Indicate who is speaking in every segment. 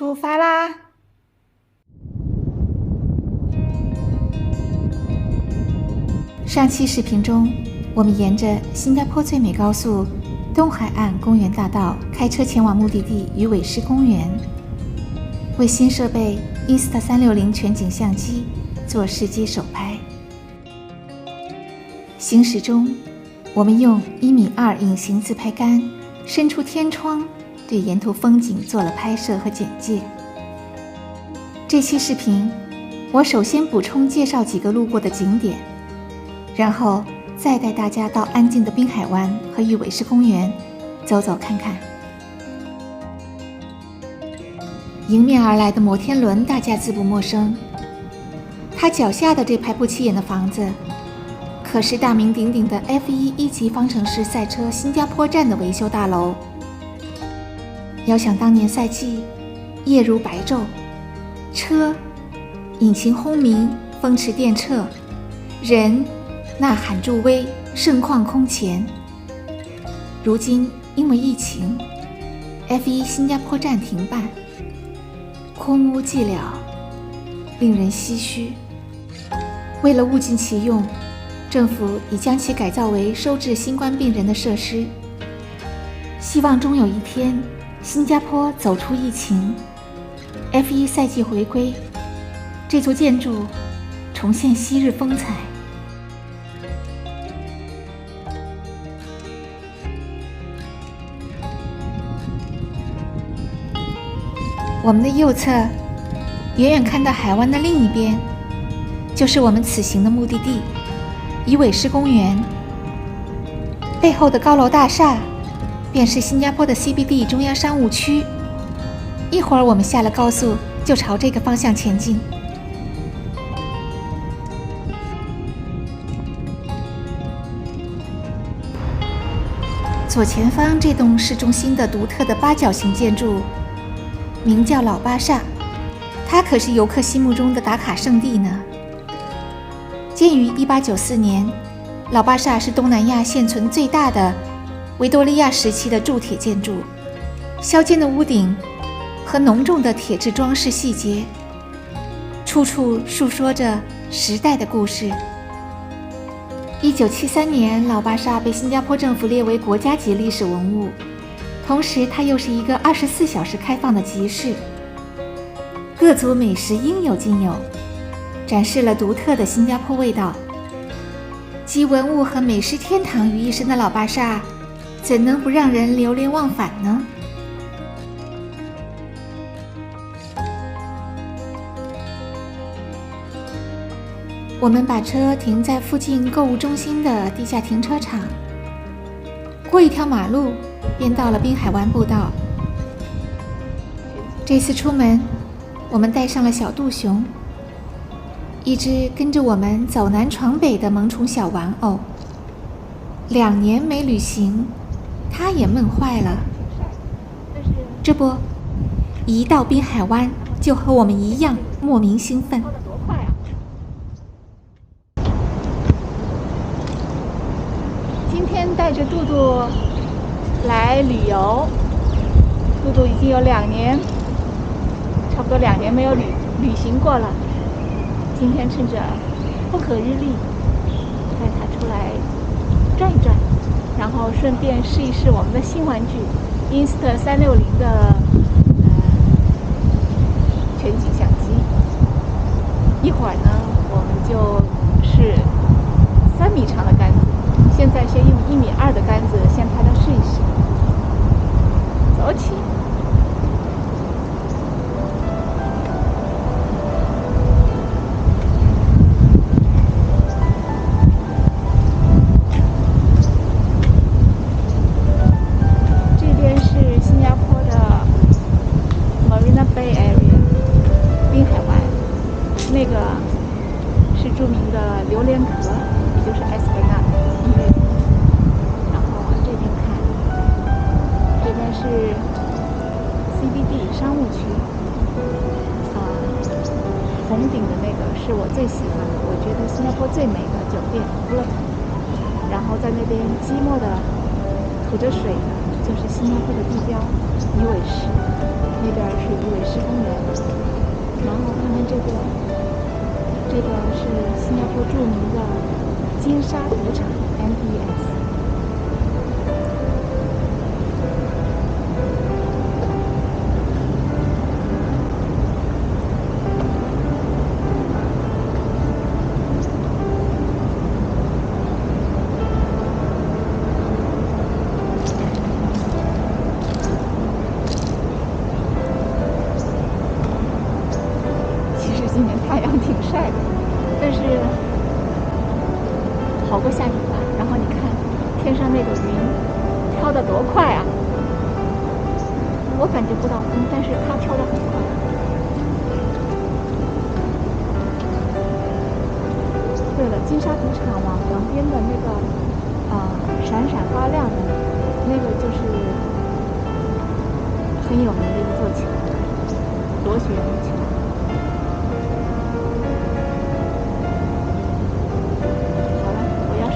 Speaker 1: 出发啦！上期视频中，我们沿着新加坡最美高速东海岸公园大道开车前往目的地鱼尾狮公园，为新设备 Insta360全景相机做试机首拍。行驶中，我们用1.2米隐形自拍杆伸出天窗，对沿途风景做了拍摄和简介。这期视频，我首先补充介绍几个路过的景点，然后再带大家到安静的滨海湾和鱼尾狮公园走走看看。迎面而来的摩天轮大家自不陌生，它脚下的这排不起眼的房子，可是大名鼎鼎的 F1 一级方程式赛车新加坡站的维修大楼。遥想当年赛季，夜如白昼，车引擎轰鸣，风驰电掣，人呐喊助威，盛况空前。如今因为疫情， F1 新加坡站停办，空屋寂寥，令人唏嘘。为了物尽其用，政府已将其改造为收治新冠病人的设施，希望终有一天新加坡走出疫情， F1 赛季回归，这座建筑重现昔日风采。我们的右侧，远远看到海湾的另一边，就是我们此行的目的地鱼尾狮公园。背后的高楼大厦便是新加坡的 CBD 中央商务区。一会儿我们下了高速，就朝这个方向前进。左前方这栋市中心的独特的八角形建筑，名叫老巴刹，它可是游客心目中的打卡圣地呢。建于1894年，老巴刹是东南亚现存最大的维多利亚时期的铸铁建筑，削尖的屋顶和浓重的铁质装饰细节，处处述说着时代的故事。1973年，老巴刹被新加坡政府列为国家级历史文物，同时它又是一个24小时开放的集市，各族美食应有尽有，展示了独特的新加坡味道。集文物和美食天堂于一身的老巴刹，怎能不让人流连忘返呢？我们把车停在附近购物中心的地下停车场，过一条马路便到了滨海湾步道。这次出门，我们带上了小杜熊，一只跟着我们走南闯北的萌宠小玩偶。2年没旅行，它也闷坏了。这不，一到滨海湾就和我们一样莫名兴奋。
Speaker 2: 今天带着杜杜来旅游，杜杜已经有2年，差不多2年没有旅行过了。今天趁着风和日丽，带他出来转一转，然后顺便试一试我们的新玩具 Insta360的全景相机。一会儿呢，我们就试3米长的杆子，现在先用1.2米的杆子先拍它试一试。走起！这边是新加坡的 Marina Bay Area 滨海湾，那个是著名的榴莲壳，也就是 Esplanade 音乐厅。然后往这边看，这边是 CBD 商务区，红顶的那个是我最喜欢的，我觉得新加坡最美的酒店 Fullerton。然后在那边寂寞的吐着水的就就是新加坡的地标鱼尾狮，那边是鱼尾狮公园。然后看看这个是新加坡著名的金沙赌场 MBS。今年太阳挺晒的，但是好过下雨吧。然后你看天上那个云飘得多快啊！我感觉不到风，但是它飘得很快。对了，金沙赌场往旁边的那个闪闪发亮的那个就是很有名的一座桥，螺旋桥。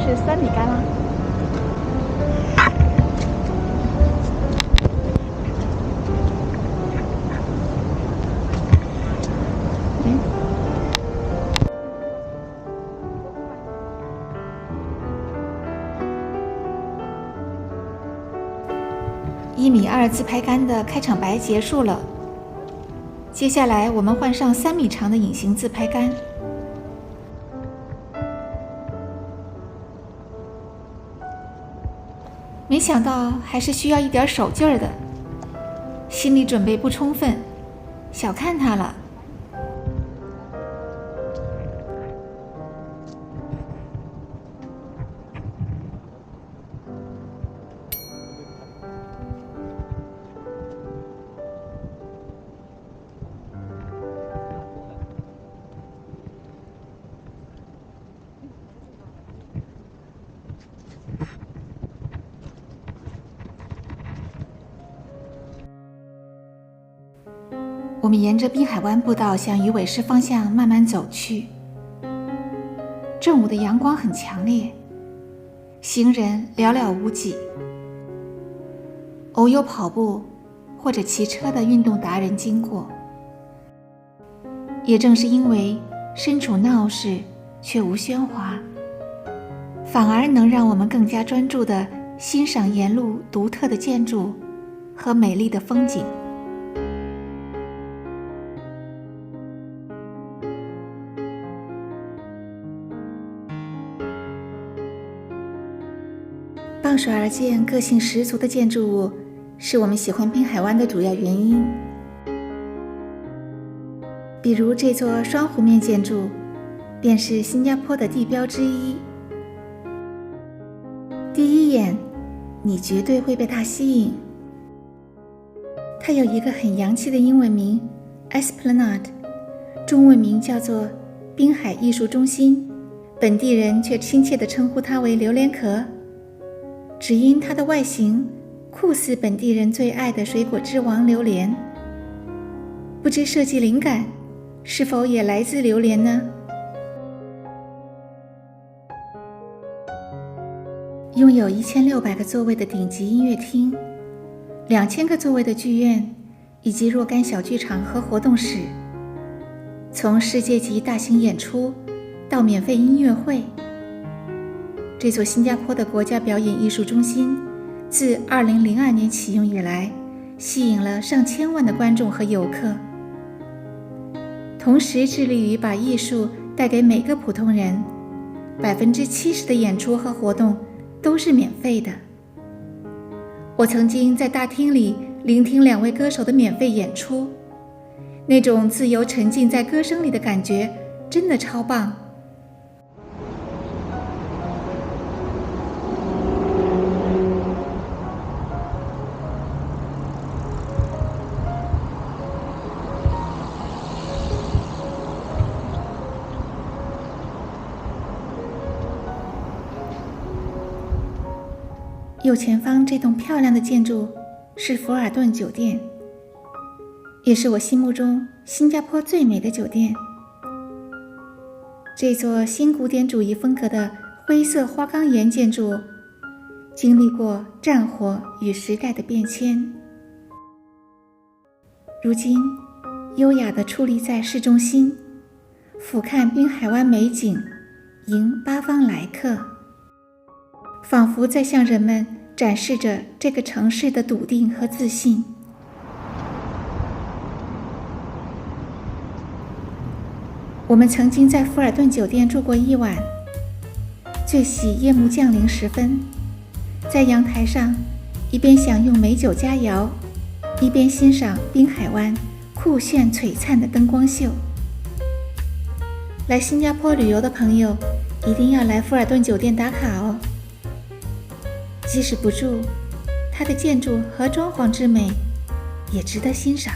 Speaker 2: 是3米干啦。
Speaker 1: 1.2米自拍杆的开场白结束了，接下来我们换上3米长的隐形自拍杆。没想到还是需要一点手劲儿的，心理准备不充分，小看它了。我们沿着滨海湾步道向鱼尾狮方向慢慢走去。正午的阳光很强烈，行人寥寥无几，偶有跑步或者骑车的运动达人经过。也正是因为身处闹市却无喧哗，反而能让我们更加专注地欣赏沿路独特的建筑和美丽的风景。傍水而建、个性十足的建筑物是我们喜欢滨海湾的主要原因。比如这座双弧面建筑便是新加坡的地标之一。第一眼你绝对会被它吸引。它有一个很洋气的英文名 Esplanade， 中文名叫做滨海艺术中心，本地人却亲切地称呼它为榴莲壳，只因它的外形酷似本地人最爱的水果之王榴莲。不知设计灵感是否也来自榴莲呢？拥有1600个座位的顶级音乐厅，2000个座位的剧院，以及若干小剧场和活动室，从世界级大型演出到免费音乐会。这座新加坡的国家表演艺术中心自2002年启用以来，吸引了上千万的观众和游客，同时致力于把艺术带给每个普通人。70%的演出和活动都是免费的。我曾经在大厅里聆听2位歌手的免费演出，那种自由沉浸在歌声里的感觉真的超棒。右前方这栋漂亮的建筑是福尔顿酒店，也是我心目中新加坡最美的酒店。这座新古典主义风格的灰色花岗岩建筑经历过战火与时代的变迁，如今优雅地矗立在市中心，俯瞰滨海湾美景，迎八方来客，仿佛在向人们展示着这个城市的笃定和自信。我们曾经在福尔顿酒店住过一晚，最喜夜幕降临时分，在阳台上一边享用美酒佳肴，一边欣赏滨海湾酷炫璀璨的灯光秀。来新加坡旅游的朋友一定要来福尔顿酒店打卡哦。即使不住，它的建筑和装潢之美也值得欣赏。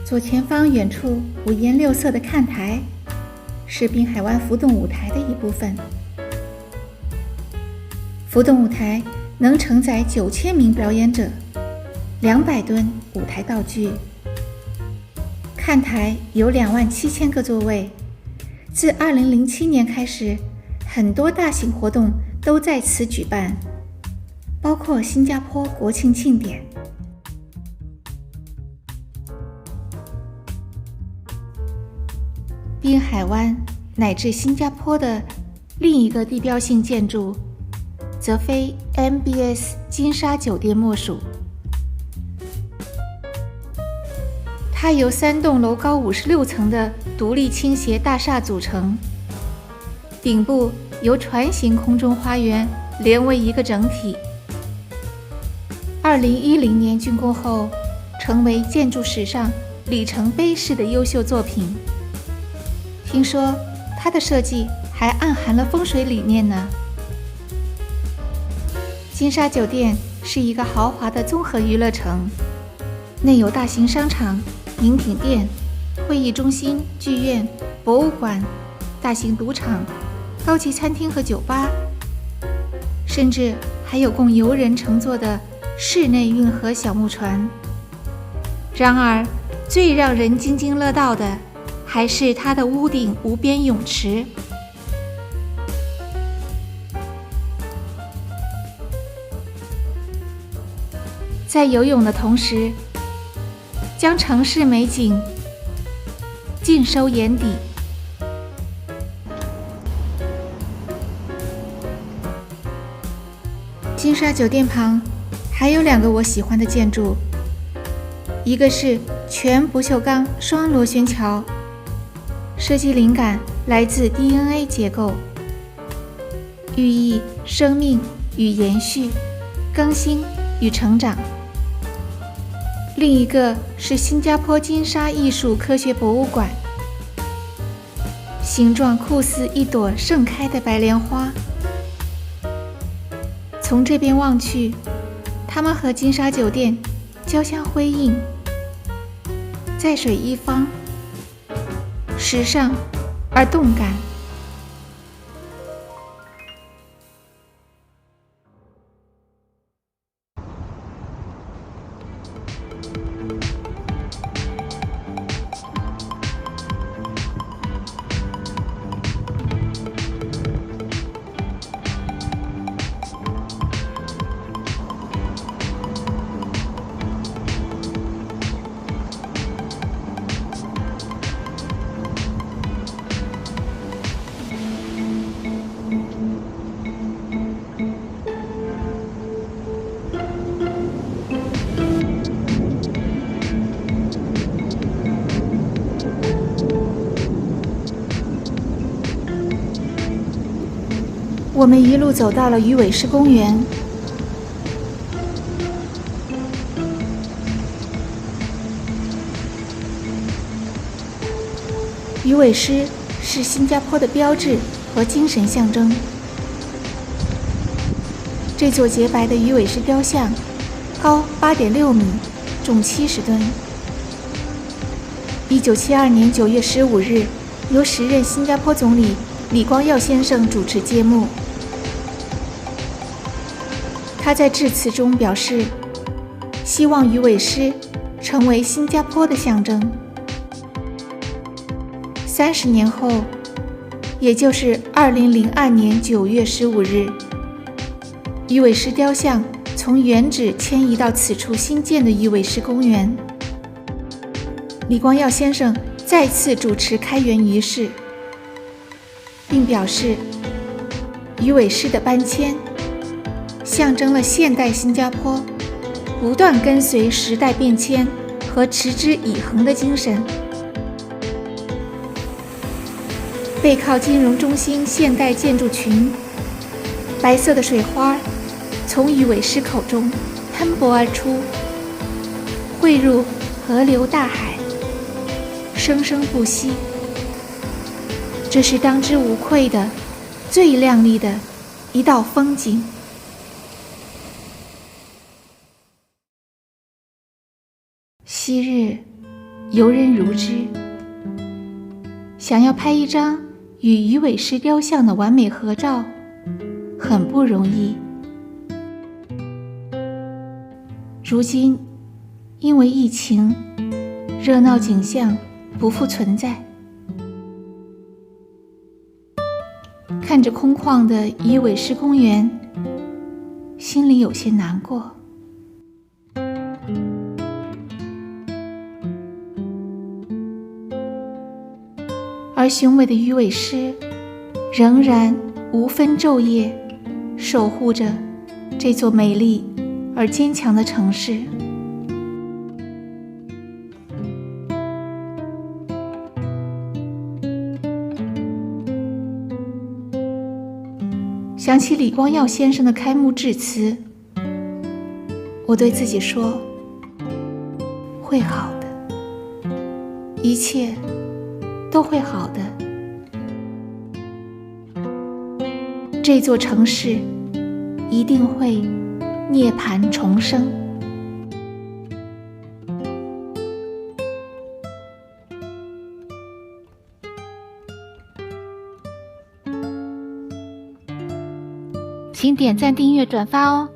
Speaker 1: 左前方远处五颜六色的看台，是滨海湾浮动舞台的一部分。浮动舞台能承载9000名表演者，200吨舞台道具。看台有27000个座位，自2007年开始，很多大型活动都在此举办，包括新加坡国庆庆典。滨海湾乃至新加坡的另一个地标性建筑，则非 MBS 金沙酒店莫属。它由3栋楼高56层的独立倾斜大厦组成，顶部由船形空中花园连为一个整体。2010年竣工后，成为建筑史上里程碑式的优秀作品。听说它的设计还暗含了风水理念呢。金沙酒店是一个豪华的综合娱乐城，内有大型商场、名品店、会议中心、剧院、博物馆、大型赌场、高级餐厅和酒吧，甚至还有供游人乘坐的室内运河小木船。然而，最让人津津乐道的还是它的屋顶无边泳池。在游泳的同时，将城市美景尽收眼底。金沙酒店旁还有2个我喜欢的建筑，一个是全不锈钢双螺旋桥，设计灵感来自 DNA 结构，寓意生命与延续、更新与成长。另一个是新加坡金沙艺术科学博物馆，形状酷似一朵盛开的白莲花。从这边望去，它们和金沙酒店交相辉映，在水一方，时尚而动感。我们一路走到了鱼尾狮公园。鱼尾狮是新加坡的标志和精神象征。这座洁白的鱼尾狮雕像高8.6米，重70吨。1972年9月15日，由时任新加坡总理李光耀先生主持揭幕。他在致辞中表示，希望鱼尾狮成为新加坡的象征， 30年后，也就是2002年9月15日，鱼尾狮雕像从原址迁移到此处新建的鱼尾狮公园。李光耀先生再次主持开园仪式，并表示，鱼尾狮的搬迁象征了现代新加坡不断跟随时代变迁和持之以恒的精神。背靠金融中心现代建筑群，白色的水花从鱼尾狮口中喷薄而出，汇入河流大海，生生不息。这是当之无愧的最亮丽的一道风景。昔日游人如织，想要拍一张与鱼尾狮雕像的完美合照很不容易。如今因为疫情，热闹景象不复存在。看着空旷的鱼尾狮公园，心里有些难过。而雄伟的鱼尾狮仍然无分昼夜，守护着这座美丽而坚强的城市。想起李光耀先生的开幕致辞，我对自己说，会好的，一切都会好的。这座城市一定会涅槃重生。请点赞、订阅、转发哦！